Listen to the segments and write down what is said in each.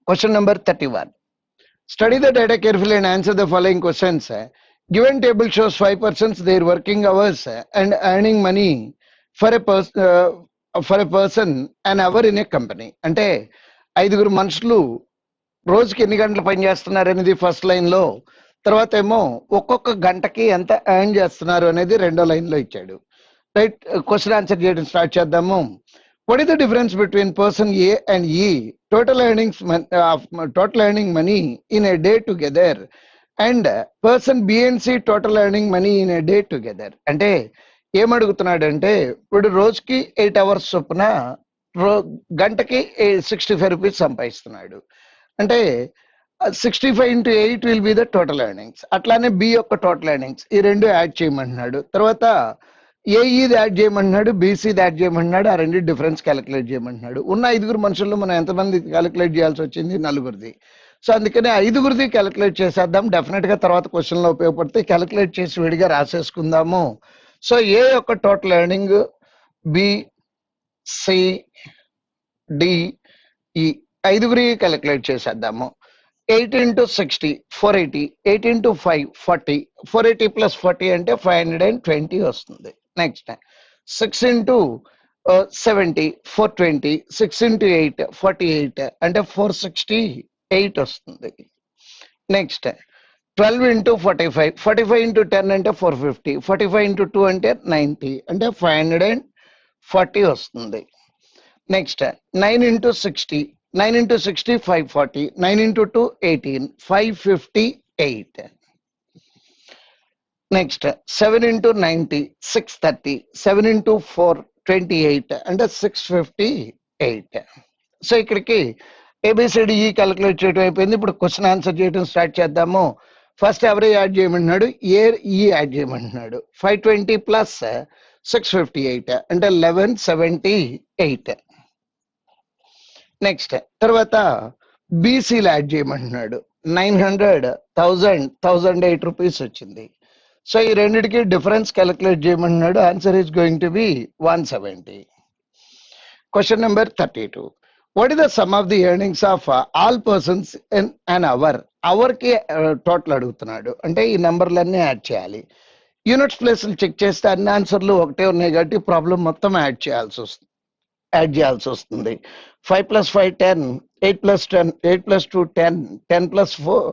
Question number 31. Study the data carefully and answer the following questions. Given table shows 5 persons their working hours and earning money for a person an hour in a company. అంటే ఐదుగురు మనుషులు రోజుకి ఎన్ని గంటలు పని చేస్తున్నారు అనేది first line లో, తర్వాత ఏమో ఒక్కొక్క గంటకి ఎంత ఎర్న్ చేస్తున్నారు అనేది రెండో లైన్ లో ఇచ్చాడు. రైట్, క్వశ్చన్ ఆన్సర్ చేయడం స్టార్ట్ చేద్దాము. What is the difference between person A and E? Total earning money in a day together and person B and C total earning money in a day together. అంటే ఏమడుగుతున్నాడు అంటే ఇప్పుడు రోజుకి 8 hours చొప్పున గంటకి 65 rupees సంపాదిస్తున్నాడు. అంటే 65 into 8 will be the total earnings. అట్లానే B యొక్క టోటల్ ఎర్నింగ్స్ ఈ రెండు యాడ్ చేయమంటున్నాడు. తర్వాత ఏఈది యాడ్ చేయమంటున్నాడు, బీసీది యాడ్ చేయమంటున్నాడు, ఆ రెండు డిఫరెన్స్ క్యాలిక్యులేట్ చేయమంటున్నాడు. ఉన్న ఐదుగురు మనుషుల్లో మనం ఎంతమంది క్యాలిక్యులేట్ చేయాల్సి వచ్చింది? నలుగురిది. సో అందుకనే ఐదుగురిది క్యాలిక్యులేట్ చేసేద్దాం, డెఫినెట్ గా తర్వాత క్వశ్చన్ లో ఉపయోగపడితే క్యాలిక్యులేట్ చేసి విడిగా రాసేసుకుందాము. సో ఏ యొక్క total earning B C D E ఐదుగురి క్యాలిక్యులేట్ చేసేద్దాము. 8 into 60 480, 8 into 5 40, 480 plus 40 అంటే 520 వస్తుంది. నెక్స్ట్ 6 into 70 420, 6 into 8 48 అంటే 468 వస్తుంది. నెక్స్ట్ 12 into 45, 45 into 10 అంటే 450, 45 into 2 అంటే 90 అంటే 540 వస్తుంది. Next 9 into 60, 9 into 60 540, 9 into 2 18, 558. Next 7 into 90 630, 7 into 4 28 అంటే 658. సో ఇక్కడికి ఏబిసిడిఈ క్యాలిక్యులేట్ చేయడం అయిపోయింది. ఇప్పుడు క్వశ్చన్ ఆన్సర్ చేయడం స్టార్ట్ చేద్దాము. ఫస్ట్ ఎవరు యాడ్ చేయమంటున్నాడు? ఈ యాడ్ చేయమంటున్నాడు. 520 ప్లస్ 658 అంటే 1178. నెక్స్ట్ తర్వాత బీసీలు యాడ్ చేయమంటున్నాడు. 900 1000 1008 రూపీస్ వచ్చింది. సో ఈ రెండింటికి డిఫరెన్స్ క్యాలిక్యులేట్ చేయమంటున్నాడు. Answer is going to be 170. Question number 32. What is the sum of the earnings of all persons in an hour? Hour కి టోటల్ అడుగుతున్నాడు, అంటే ఈ నెంబర్లన్నీ యాడ్ చేయాలి. యూనిట్స్ ప్లేస్లు చెక్ చేస్తే అన్ని ఆన్సర్లు ఒకటే ఉన్నాయి కాబట్టి ప్రాబ్లం మొత్తం యాడ్ చేయాల్సి వస్తుంది. 5 plus 5 10, 8 plus 10, 8 plus 2 10, 10 plus 4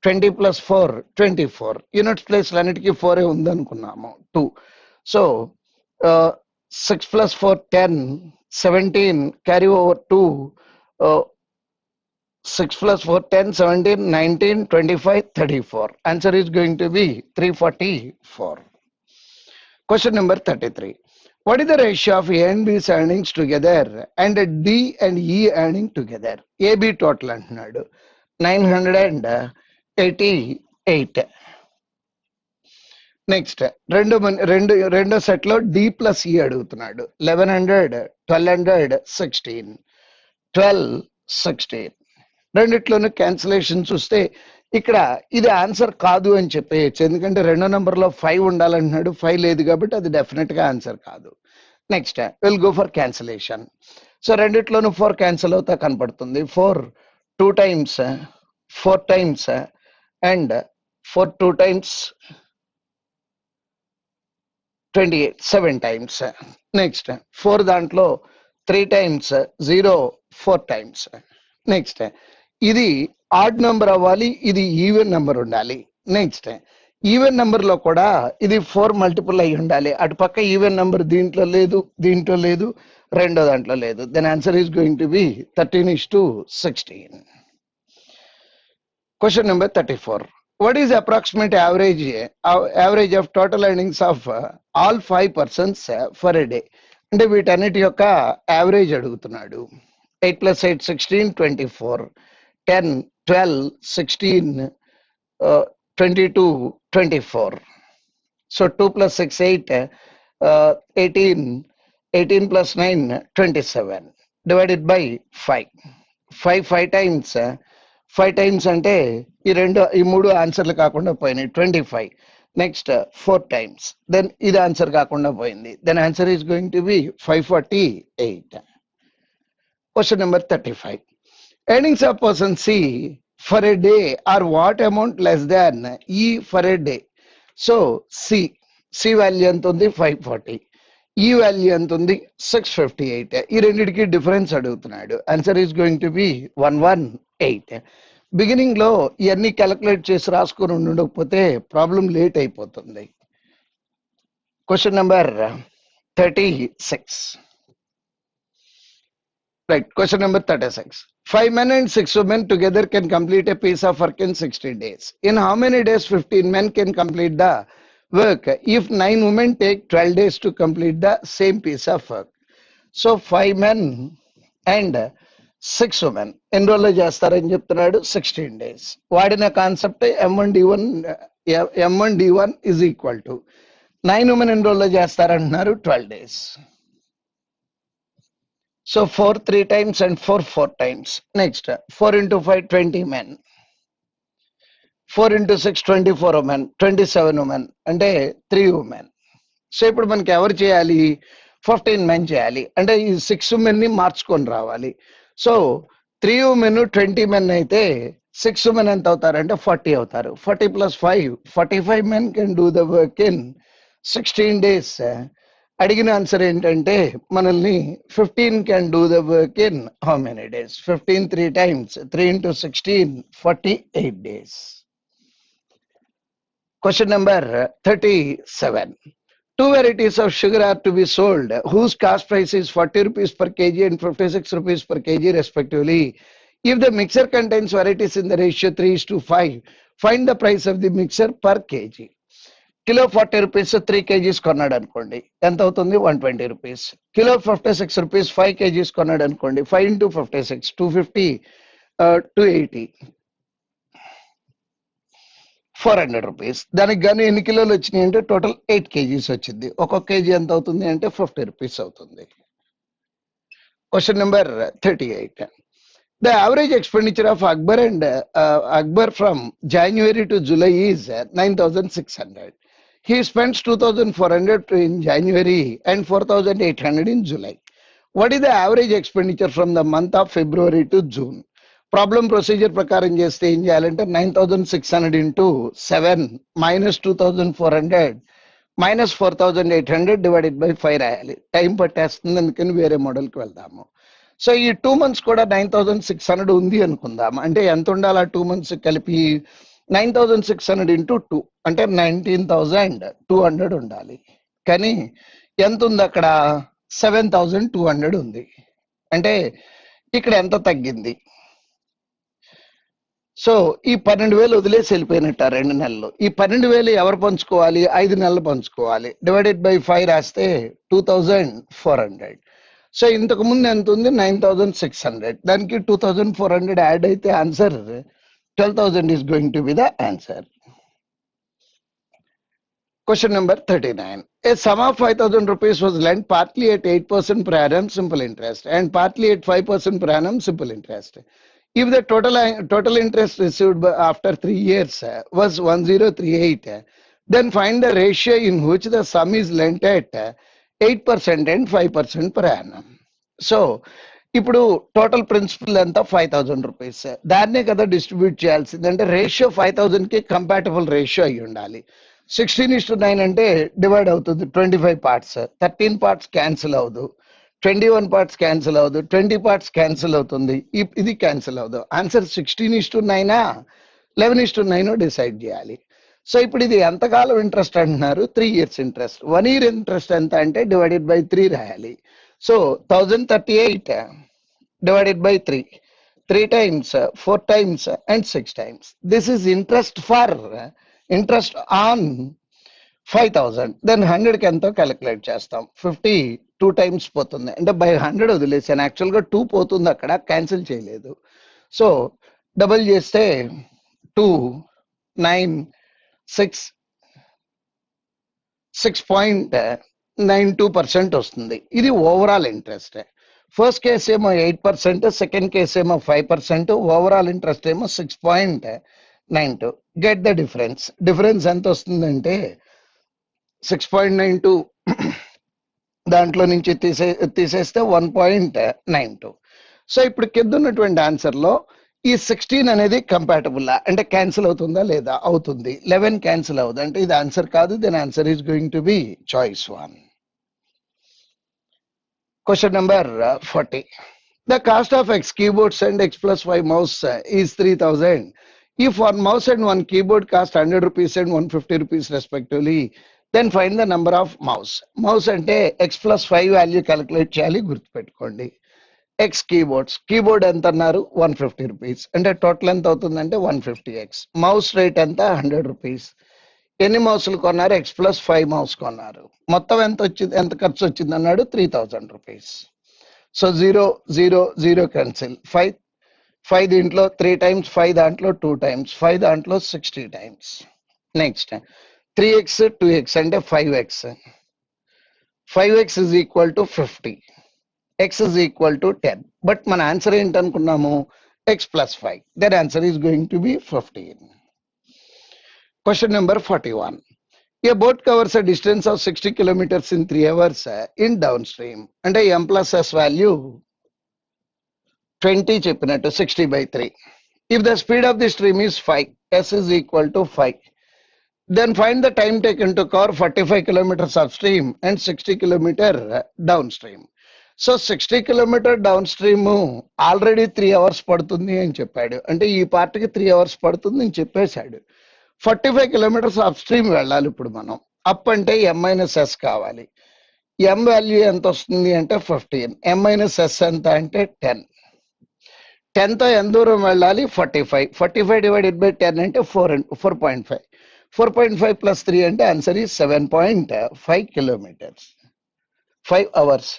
20 plus 4 24. Units place అన్నిటికీ 4 ఉందనుకున్నాము 2. So 6 plus 4 10, 17 carry over 2, 6 plus 4 10 17 19 25 34. Answer is going to be 344. Question number 33. What is the ratio of A and B's earnings together and D and E earning together? AB total అంటున్నాడు 988. Next రెండో set లో D plus E అడుగుతున్నాడు. 1100 1200 16 12 16. రెండిట్లోనూ cancellation చూస్తే ఇక్కడ ఇది answer కాదు అని చెప్పేయచ్చు, ఎందుకంటే రెండో నెంబర్ లో 5 ఉండాలంటున్నాడు. 5 లేదు కాబట్టి అది డెఫినెట్ గా ఆన్సర్ కాదు. Next will go for cancellation. So రెండిట్లోనూ 4 క్యాన్సిల్ అవుతా కనపడుతుంది. 4 2 times 4 times and 4 2 times 28 7 times. Next 4 దాంట్లో 3 times 0 4 times. నెక్స్ట్ ఇది ఆడ్ నెంబర్ అవ్వాలి, ఇది ఈవెన్ నెంబర్ ఉండాలి. నెక్స్ట్ ఈవెన్ నెంబర్ లో కూడా ఇది 4 మల్టిపుల్ అయి ఉండాలి. అటు పక్క ఈవెన్ నెంబర్ దీంట్లో లేదు, దీంట్లో లేదు, రెండో దాంట్లో లేదు. Then answer is going to be 13:16. Question number 34. What is approximate average of total earnings of all 5 persons for a day? అంటే వీటన్నిటి యొక్క యావరేజ్ అడుగుతున్నాడు. 8 plus 8 16 24, 10 12 16 22 24. So 2 plus 6 8, 18, 18 plus 9 27 divided by 5. 5 times 5 times అంటే ఈ మూడు ఆన్సర్లు కాకుండా పోయినాయి 25. నెక్స్ట్ 4 times, దెన్ ఇది ఆన్సర్ కాకుండా పోయింది. Then answer is going to be 548. Question number 35. earnings of person C for a day are what amount less than E for a day. So C value ఎంత ఉంది 540, ఈ value ఎంత ఉంది 658. ఈ రెండింటికి డిఫరెన్స్ అడుగుతున్నాడు. Answer is going to B 118. Beginning లో ఇవన్నీ క్యాలిక్యులేట్ చేసి రాసుకుని ఉండకపోతే ప్రాబ్లం లేట్ అయిపోతుంది. Question number 36. Right, question number 36. 5 men and 6 women together can complete a piece of work in 60 days. In how many days 15 men can complete the work if 9 women take 12 days to complete the same piece of work? So 5 men and 6 women ఎన్ని రోజుల్లో చేస్తారని చెప్తున్నాడు 16 days. వాడిన concept M1D1 is equal to 9 women ఎన్ని రోజుల్లో చేస్తారంటున్నారు 12 days. So 4 3 times and 4 4 times. Next 4 into 5 20 men. 4 into 6 24 women, 27 women అంటే 3 women. So ఇప్పుడు మనకి ఎవరు చేయాలి 15 men చేయాలి అంటే ఈ 6 women ని మార్చుకొని రావాలి. సో 3 women 20 men అయితే 6 women ఎంత అవుతారంటే 40 అవుతారు. 40 plus 5 45 men can do the work in 16 days. అడిగిన ఆన్సర్ ఏంటంటే మనల్ని 15 can do the work in how many days 15 3 times 3 into 16 48 days. Question number 37. 2 varieties of sugar are to be sold whose cost price is 40 rupees per kg and 56 rupees per kg respectively. If the mixture contains varieties in the ratio 3:5, find the price of the mixture per kg. Kilo 40 rupees 3 kgs కొన్నాడు అనుకోండి ఎంత అవుతుంది 120 rupees. Kilo 56 rupees 5 kgs కొన్నాడు అనుకోండి 5 into 56 250 280 400 rupees. దానికి కానీ ఎన్ని కిలోలు వచ్చినాయి అంటే టోటల్ 8 kgs వచ్చింది. ఒక్కొక్క కేజీ ఎంత అవుతుంది అంటే 50 రూపీస్ అవుతుంది. Question number 38. The average expenditure of Akbar from January to July is 9,600. He spends 2,400 in January and 4,800 in July. What is the average expenditure from the month of February to June? Problem procedure ప్రకారం చేస్తే ఏం చేయాలంటే 9,600 into 7 minus 2,400 minus 4,800 divided by 5 రాయాలి. Time పట్టేస్తుంది, అందుకని వేరే మోడల్కి వెళ్దాము. So ఈ 2 months కూడా 9,600 ఉంది అనుకుందాం. అంటే ఎంత ఉండాలి ఆ 2 months కలిపి 9,600 into 2 అంటే 19,200 ఉండాలి. కానీ ఎంత ఉంది అక్కడ 7,200 ఉంది. అంటే ఇక్కడ ఎంత తగ్గింది? సో ఈ 12,000 వదిలేసి వెళ్ళిపోయినట్ట 2 నెలలు. ఈ 12,000 ఎవరు పంచుకోవాలి? 5 నెలలు పంచుకోవాలి. డివైడెడ్ బై 5 రాస్తే 2,400. సో ఇంతకు ముందు ఎంత ఉంది 9,600, దానికి 2,400 యాడ్ అయితే answer 12,000 is going to be the answer. Question number 39. A sum of 5,000 rupees was lent partly at 8% per annum simple interest and partly at 5% per annum simple interest. If the total interest received after 3 years was 1,038, then find the ratio in which the sum is lent at 8% and 5% per annum. So ఇప్పుడు total principal ఎంత 5,000 rupees. దాన్నే కదా distribute చేయాల్సింది. అంటే ratio 5,000కి compatible ratio అయి ఉండాలి. 16:9 అంటే divide అవుతుంది 25 parts. 13 parts క్యాన్సిల్ అవ్వదు, 21 parts క్యాన్సిల్ అవ్వదు, 20 parts క్యాన్సిల్ అవుతుంది, ఇది క్యాన్సిల్ అవ్వదు. ఆన్సర్ 16:9 11:9 డిసైడ్ చేయాలి. సో ఇప్పుడు ఇది ఎంతకాలం ఇంట్రెస్ట్ అంటున్నారు? 3 years ఇంట్రెస్ట్. 1 year ఇంట్రెస్ట్ ఎంత అంటే డివైడెడ్ బై 3 రాయాలి. So 1,038 divided by 3 times 4 times and 6 times. This is interest on 5,000. Then 100 కి ఎంతో క్యాలిక్యులేట్ చేస్తాం. 50 2 times పోతుంది అంటే బై 100 వదిలేసాను. యాక్చువల్గా 2 పోతుంది, అక్కడ క్యాన్సిల్ చేయలేదు. సో డబుల్ చేస్తే 2 9 6.92% వస్తుంది. ఇది ఓవరాల్ ఇంట్రెస్ట్. ఫస్ట్ కేసు ఏమో 8%, సెకండ్ కేసు ఏమో 5%, ఓవరాల్ ఇంట్రెస్ట్ ఏమో 6.92. Get the difference. డిఫరెన్స్ ఎంత వస్తుందంటే 6.92 దాంట్లో నుంచి తీసేస్తే 1.92. సో ఇప్పుడు కింద ఉన్నటువంటి ఆన్సర్ లో ఈ 16 అనేది కంపాటబుల్ అంటే క్యాన్సిల్ అవుతుందా లేదా? అవుతుంది. 11 క్యాన్సిల్ అవుతుంది అంటే ఇది ఆన్సర్ కాదు. Then answer is going to be choice 1. Question number 40. The cost of X keyboards and X plus Y mouse is 3000. If one mouse and one keyboard cost 100 rupees and 150 rupees respectively, then find the number of mouse. Mouse అంటే X plus 5 value calculate చేయాలి, గుర్తుపెట్టుకోండి. X keyboards, keyboard ఎంత అన్నారు? 150 rupees అంటే total ఎంత అవుతుందంటే 150x. Mouse rate ఎంత? 100 rupees. ఎన్ని మౌస్లు కొన్నారు? X plus 5 మౌస్ కొన్నారు. మొత్తం ఎంత వచ్చింది, ఎంత ఖర్చు వచ్చింది అన్నాడు? 3000 రూపీస్. So 0 0 0 cancel. 5 దీంట్లో 3 టైమ్స్, 5 దాంట్లో 2 టైమ్స్, 5 దాంట్లో 60 టైమ్స్. నెక్స్ట్ 3x 2x అంటే 5x. 5x is equal to 50. X is equal to 10. But మన answer ఏంటనుకున్నాము? X plus 5. That answer is going to be 15. Question number 41. A boat covers a distance of 60 kilometers in 3 hours in downstream. అంటే M plus S value 20 చెప్పినట్టు 60 by 3. If the speed of the stream is 5, S is equal to 5. Then find the time taken to cover 45 kilometers upstream and 60 kilometer downstream. సో 60 kilometre downstream already 3 hours పడుతుంది అని చెప్పాడు. అంటే ఈ పార్ట్కి 3 hours పడుతుంది అని చెప్పేశాడు. 45 కిలోమీటర్స్ అప్ స్ట్రీమ్ వెళ్ళాలి ఇప్పుడు మనం. అప్ అంటే M మైనస్ ఎస్ కావాలి. M వాల్యూ ఎంత వస్తుంది అంటే 15. M మైనస్ ఎస్ ఎంత అంటే 10. 10తో ఎంత దూరం వెళ్ళాలి? 45. 45 డివైడెడ్ బై 10 అంటే 4.5. 4.5 ప్లస్ 3 అంటే ఆన్సర్ ఈ 7.5 kilometres. 5 hours.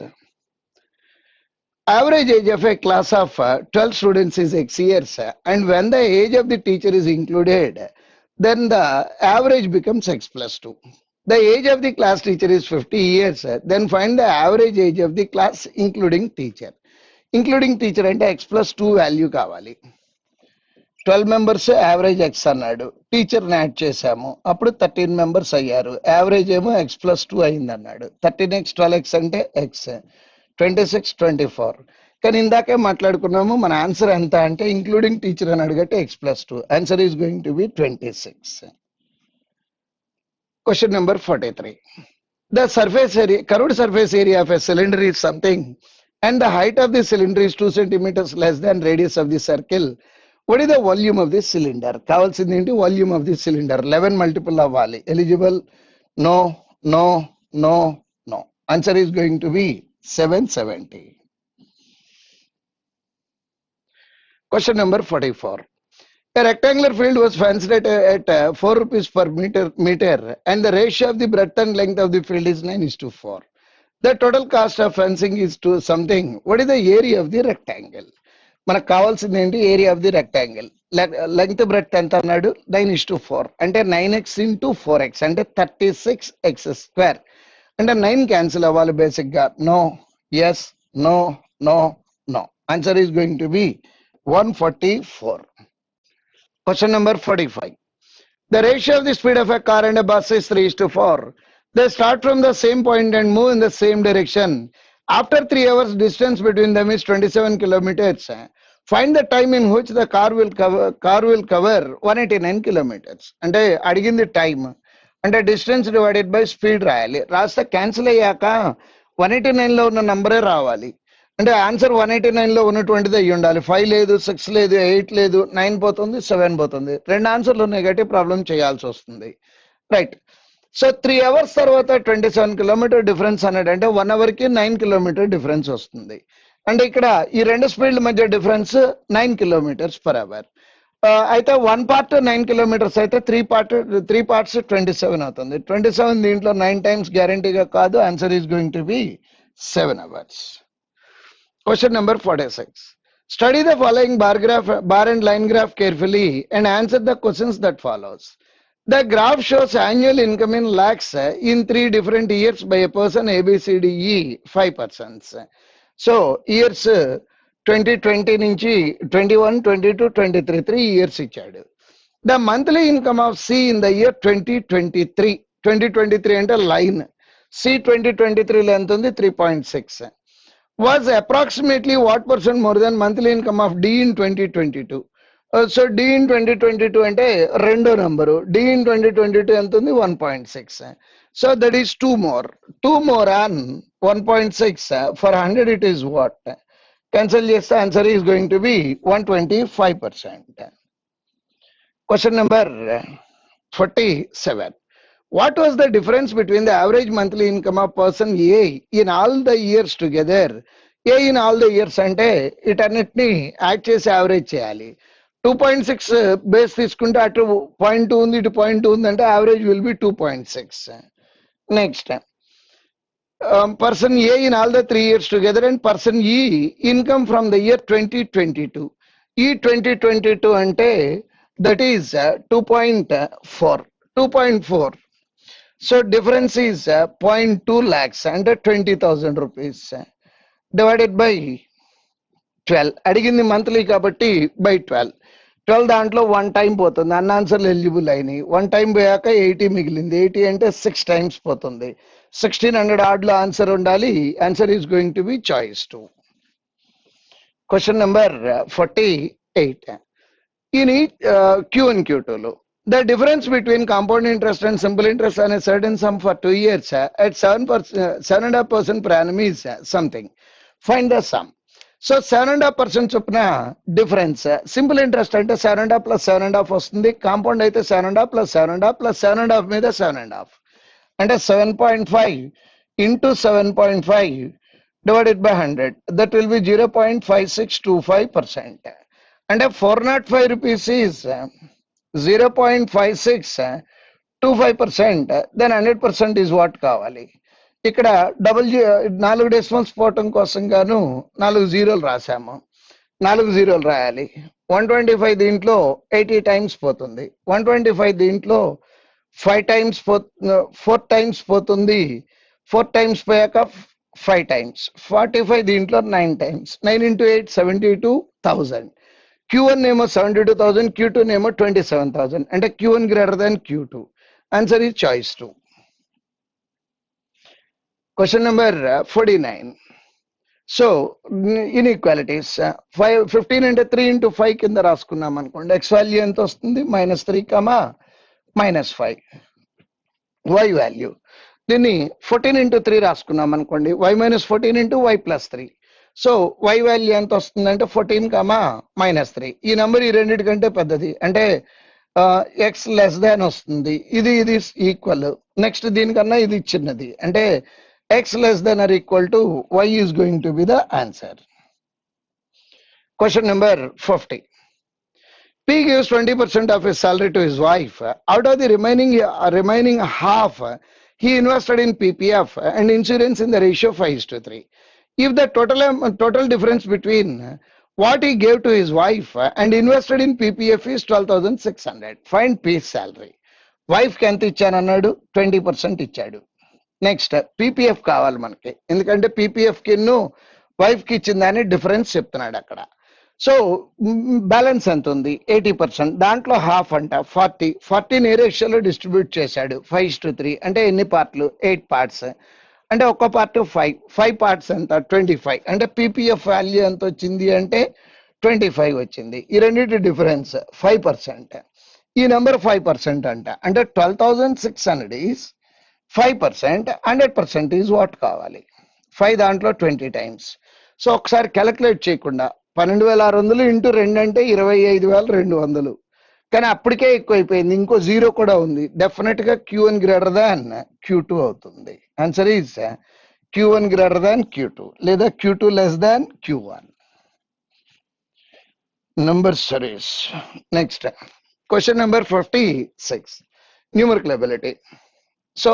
Average age of a class of 12 students is X years, and when the age of the teacher is included, then the average becomes X plus 2. The age of the class teacher is 50 years, then find the average age of the class including teacher. Including teacher అంటే X plus 2 value కావాలి. 12 members average X అన్నాడు, టీచర్ని add చేసాము, అప్పుడు 13 members అయ్యారు, average ఏమో X plus 2 అయింది అన్నాడు. 13x 12x అంటే X, 26 24. కానీ ఇందాకే మాట్లాడుకున్నాము మన ఆన్సర్ ఎంత అంటే ఇంక్లూడింగ్ టీచర్ అని అడిగట్టే X plus 2. Answer is going to B 26. Question number 43. The surface area, curved surface area of a cylinder is something and the height of the cylinder is 2 centimeters less than radius of the circle. What is the volume of this cylinder? కావాల్సింది ఏంటి? Volume of the cylinder. 11 multiple అవ్వాలి. Eligible? No no no no. Answer is going to be 770. Question number 44. A rectangular field was fenced at 4 rupees per meter and the ratio of the breadth and length of the field is 9:4. The total cost of fencing is to something. What is the area of the rectangle? మనకు కావాల్సింది ఏంటి? Area of the rectangle. Length breadth ఎంత అన్నాడు? 9:4 అంటే 9x into 4x అంటే 36x square. అంటే 9 cancel అవ్వాలి basic గా. No, yes, no no no. Answer is going to be 144. Question number 45. The ratio of the speed of a car and a bus is 3:4. They start from the same point and move in the same direction. After 3 hours, distance between them is 27 kilometers. Find the time in which the car will cover 189 kilometers. అంటే అడిగింది time, అంటే distance divided by speed రాయాలి. రాస్తే cancel అయ్యాక 189లో ఉన్న నంబరే రావాలి. అంటే answer 189లో ఉన్నటువంటిది అయ్యి ఉండాలి. 5 లేదు, 6 లేదు, 8 లేదు, 9 పోతుంది, 7 పోతుంది. 2 ఆన్సర్లు నెగటివ్ ప్రాబ్లం చేయాల్సి వస్తుంది. రైట్. సో 3 అవర్స్ తర్వాత 27 కిలోమీటర్ డిఫరెన్స్ అన్నాడు అంటే 1 అవర్కి 9 కిలోమీటర్ డిఫరెన్స్ వస్తుంది. అంటే ఇక్కడ ఈ రెండు స్పీడ్ల మధ్య డిఫరెన్స్ 9 కిలోమీటర్స్ పర్ అవర్. అయితే 1 పార్ట్ 9 కిలోమీటర్స్ అయితే 3 పార్ట్స్ 27 అవుతుంది. 27 దీంట్లో 9 టైమ్స్ గ్యారంటీగా కాదు. Answer is going to B 7 hours. Question number 46. Study the following bar and line graph carefully and answer the questions that follows. The graph shows annual income in lakhs in 3 different years by a person ABCDE 5 persons. So years 2020 నుంచి 21, 22, 23 3 years ఇచ్చాడు. The monthly income of C in the year 2023. 2023 అంటే line. C 2023లో ఎంత ఉంది? 3.6. was approximately what percent more than monthly income of D in 2022? So D in 2022 అంటే రెండో number, D in 2022 ఎంత ఉంది 1.6. So that is 2 more. 2 more on 1.6 for 100 it is what? Cancel చేస్తే answer is going to be 125%. Question number 47. What was the difference between the average monthly income of person A in all the years together? A in all the years అంటే ఇటన్నిటిని add చేసి average చేయాలి. 2.6 base తీసుకుంటే అటు 0.2 ఉంది, ఇటు 0.2 ఉంది అంటే average will be 2.6. Next person A in all the 3 years together and person E income from the year 2022. ఈ 2022 అంటే that is 2.4. 2.4. So difference is 0.2 lakhs and 20,000 rupees divided by 12. అడిగింది మంత్లీ కాబట్టి by 12. 12 దాంట్లో 1 టైం పోతుంది, అన్న ఆన్సర్లు eligible అయినాయి. 1 time పోయాక 80 మిగిలింది. 80 అంటే 6 టైమ్స్ పోతుంది. 1600 ఆడ్లో ఆన్సర్ ఉండాలి. Answer is going to be choice 2. Question number 48. In Q and Q2, the difference between compound interest and simple interest on a certain sum for 2 years at 7.5% per annum is something. Find the sum. So 7.5% చొప్పున difference. Simple interest అంటే 7.5 plus 7.5 వస్తుంది. Compound అయితే 7.5 plus 7.5 plus 7.5 మీద 7.5 అంటే 7.5 into 7.5 divided by 100. That will be 0.5625%. అంటే 405 rupees is 0.5625%. then 100% is what కావాలి. ఇక్కడ 4 decimals పోవటం కోసం గాను 4 జీరోలు రాసాము. 4 జీరోలు రాయాలి. 125 దీంట్లో 80 టైమ్స్ పోతుంది. 125 దీంట్లో 4 టైమ్స్ పోతుంది. 4 టైమ్స్ పోయాక 5 టైమ్స్. 45 దీంట్లో 9 టైమ్స్. 9 into 8 72,000. Q1 నేమో 72,000, Q2 నేమో 27,000. అంటే Q1 greater than Q2. Answer is choice 2. Question number 49. So inequalities. 15 అంటే 3 into 5 కింద రాసుకున్నాం అనుకోండి. X వాల్యూ ఎంత వస్తుంది? -3, -5. Y వాల్యూ దీన్ని 14 into 3 రాసుకున్నాం అనుకోండి. Y - 14 into Y + 3. So y value ఎంత వస్తుందంటే 14, -3. ఈ నెంబర్ ఈ రెండింటికంటే పెద్దది అంటే x లెస్ దాన్ వస్తుంది. ఇది ఈక్వల్. నెక్స్ట్ దీనికన్నా ఇది చిన్నది అంటే x less than or equal to y is going to be the answer. Question number 50. P gives 20% of his salary to his wife. Out of the remaining half, he invested in PPF and insurance in the ratio 5:3. If the total difference between what he gave to his wife and invested in PPF is 12,600, find P's salary. Wife కి ఎంత ఇచ్చాను అన్నాడు? 20% ఇచ్చాడు. Next PPF కావాలి మనకి, ఎందుకంటే PPF కి wife కి ఇచ్చిన దాన్ని డిఫరెన్స్ చెప్తున్నాడు అక్కడ. సో బ్యాలెన్స్ ఎంత ఉంది? 80%. దాంట్లో హాఫ్ అంట 40. 40 ఏ రేషియోలో డిస్ట్రిబ్యూట్ చేశాడు? 5:3. అంటే ఎన్ని పార్ట్లు? 8 పార్ట్స్. అంటే ఒక్క పార్ట్ 5 పార్ట్స్ ఎంత? 25. అంటే పీపీఎఫ్ వాల్యూ ఎంత వచ్చింది అంటే 25 వచ్చింది. ఈ రెండింటి డిఫరెన్స్ 5%. ఈ నెంబర్ 5% అంట. అంటే 12,600 ఈస్ 5%. 100% ఈజ్ వాట్ కావాలి? 5 దాంట్లో 20 టైమ్స్. సో ఒకసారి క్యాలిక్యులేట్ చేయకుండా 12,600 ఇంటూ 2 అంటే 25,200. కానీ అప్పటికే ఎక్కువైపోయింది. ఇంకో జీరో కూడా ఉంది. డెఫినెట్ గా Q1 గ్రేటర్ దాన్ Q2 అవుతుంది. Answer is Q1 greater than Q2 లేదా Q2 less than Q1. Number series. Next question number 56. Numerical ability. So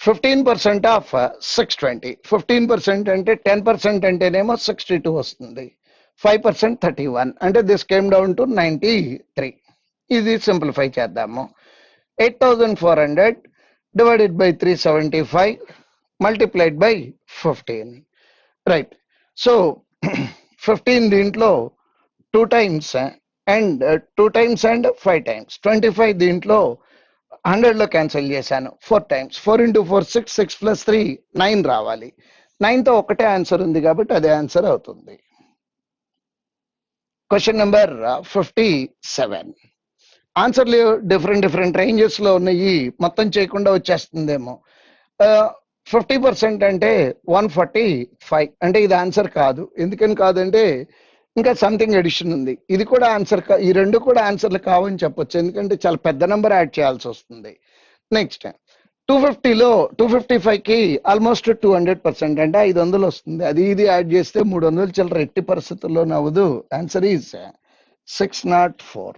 15% of 620. 15% అంటే 10% అంటేనేమో 62 వస్తుంది. 5% 31. అంటే దిస్ కేమ్ డౌన్ టు 93. ఇది సింప్లిఫై చేద్దాము. 8,400 divided by 375 multiplied by 15. Right. So 15 దీంట్లో 2 times and 2 times and 5 times. 25 దీంట్లో 100లో cancel చేశాను 4 టైమ్స్. 4 into 4 6, 6 + 3 9 రావాలి. 9 తో ఒకటే ఆన్సర్ ఉంది కాబట్టి అదే ఆన్సర్ అవుతుంది. Question number 57. ఆన్సర్లు డిఫరెంట్ రేంజెస్ లో ఉన్నాయి, మొత్తం చేయకుండా వచ్చేస్తుందేమో. 50% అంటే 145 అంటే ఇది ఆన్సర్ కాదు. ఎందుకని కాదంటే ఇంకా సంథింగ్ ఎడిషన్ ఉంది. ఇది కూడా ఆన్సర్, ఈ రెండు కూడా ఆన్సర్లు కావని చెప్పొచ్చు, ఎందుకంటే చాలా పెద్ద నెంబర్ యాడ్ చేయాల్సి వస్తుంది. నెక్స్ట్ 250లో 255కి ఆల్మోస్ట్ 200% అంటే 500 వస్తుంది. అది ఇది యాడ్ చేస్తే 300 చిల్లర ఎట్టి పరిస్థితుల్లో నవ్వదు. Answer is 604.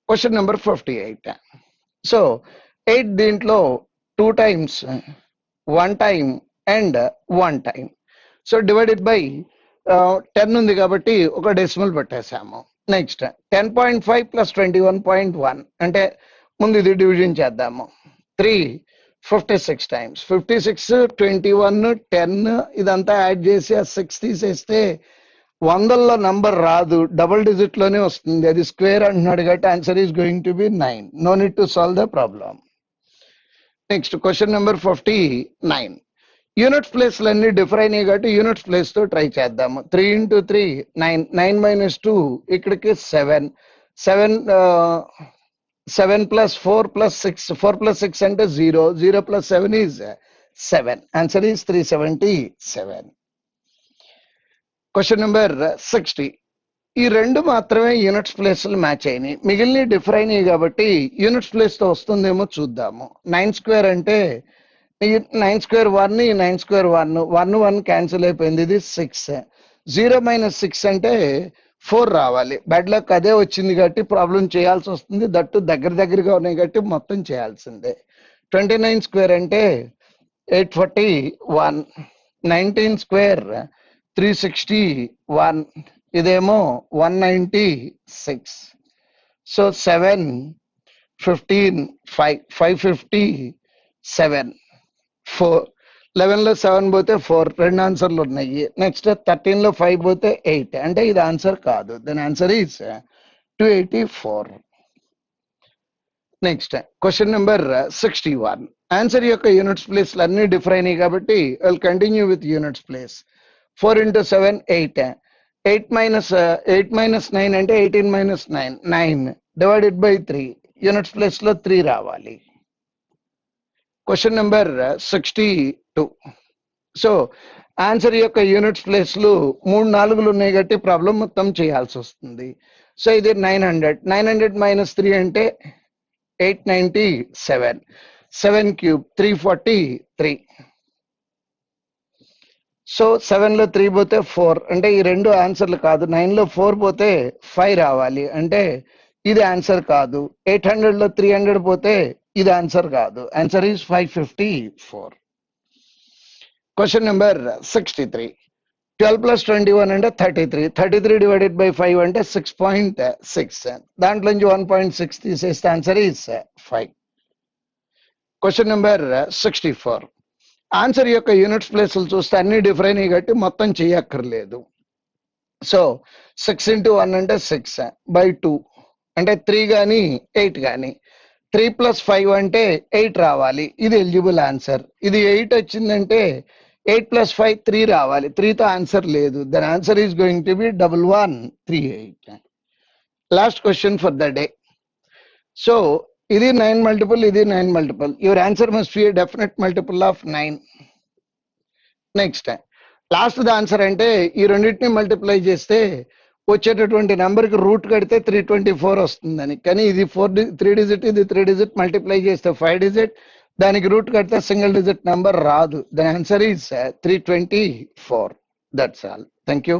Question number 58. So 8 దీంట్లో 2 times 1 time and 1 time. So divided by 10 ఉంది కాబట్టి ఒక డెసిమల్ పెట్టేసాము. నెక్స్ట్ 10.5 ప్లస్ 21.1 అంటే ముందు ఇది డివిజన్ చేద్దాము. 3 56 times 56 21 10 ఇదంతా యాడ్ చేసి ఆ 6 తీసేస్తే 100లో నంబర్ రాదు, డబుల్ డిజిట్ లోనే వస్తుంది. అది స్క్వేర్ అంటున్నాడు కాబట్టి answer is going to be 9. No need to solve the problem. Next question number 59. Units ప్లేస్లు అన్ని డిఫర్ అయినాయి కాబట్టి యూనిట్స్ ప్లేస్ తో ట్రై చేద్దాము. 3 into 3 9, 9 minus 2 ఇక్కడికి 7, 7 plus 4 plus 6, 4 plus 6 అంటే 0, 0 plus 7 is 7. Answer is 377. Question number 60. ఈ రెండు మాత్రమే యూనిట్స్ ప్లేస్లు మ్యాచ్ అయినాయి, మిగిలిన డిఫర్ అయినాయి కాబట్టి యూనిట్స్ ప్లేస్ తో వస్తుందేమో చూద్దాము. 9 square అంటే 9 square 1, 9 square 1, 1 క్యాన్సిల్ అయిపోయింది, ఇది 6. 0 minus 6 అంటే 4 రావాలి. బ్యాడ్ లక్ అదే వచ్చింది కాబట్టి ప్రాబ్లం చేయాల్సి వస్తుంది. దట్టు దగ్గరగా ఉన్నాయి కాబట్టి మొత్తం చేయాల్సిందే. 29 square అంటే 841, 19 square 361, ఇదేమో 196. సో 7 15 5 557 4. 11లో 7 పోతే 4, రెండు ఆన్సర్లు ఉన్నాయి. నెక్స్ట్ 13లో 5 పోతే 8 అంటే ఇది ఆన్సర్ కాదు. Then answer is 284. Next question number 61. Answer యొక్క యూనిట్స్ ప్లేస్లు అన్ని డిఫర్ అయినాయి కాబట్టి I will continue with units place. 4 into 7 8, 8 minus 9 అంటే 18 minus 9, 9 divided by 3. Units place లో 3 రావాలి. Question number 62. సో ఆన్సర్ యొక్క యూనిట్స్ ప్లేస్లు 3 4లు ఉన్నాయి కాబట్టి ప్రాబ్లం మొత్తం చేయాల్సి వస్తుంది. సో ఇది 900 minus 3 అంటే 897, 7 cube 343. సో 7లో 3 పోతే 4 అంటే ఈ రెండు ఆన్సర్లు కాదు. 9లో 4 పోతే 5 రావాలి అంటే ఇది ఆన్సర్ కాదు. 800లో 300 పోతే ఇది ఆన్సర్ కాదు. Answer is 554. Question number 63. 12 plus 21 అంటే 33. 33 డివైడెడ్ బై 5 అంటే 6.6. దాంట్లోంచి 1.6 తీసేస్తే answer is 5. Question number 64. Answer యొక్క యూనిట్స్ ప్లేస్లు చూస్తే అన్ని డిఫర్ అయినాయి కాబట్టి మొత్తం చేయక్కర్లేదు. సో 6 into 1 అంటే 6 by 2 అంటే 3 కానీ 8 కానీ. 3 plus 5 అంటే 8 రావాలి, ఇది ఎలిజిబుల్ ఆన్సర్. ఇది 8 వచ్చిందంటే 8 plus 5 3 రావాలి, 3తో ఆన్సర్ లేదు. Then answer is going to be 1138. Last question for the day. So ఇది 9 multiple, ఇది 9 multiple. Your answer must be definite multiple of 9. Next last the answer అంటే ఈ రెండింటిని మల్టిప్లై చేస్తే వచ్చేటటువంటి నెంబర్కి రూట్ కడితే 324 వస్తుందని. కానీ ఇది 3 digit, ఇది 3 digit, మల్టిప్లై చేస్తే 5 digit, దానికి రూట్ కడితే సింగిల్ డిజిట్ నెంబర్ రాదు. The answer is 324. That's all. Thank you.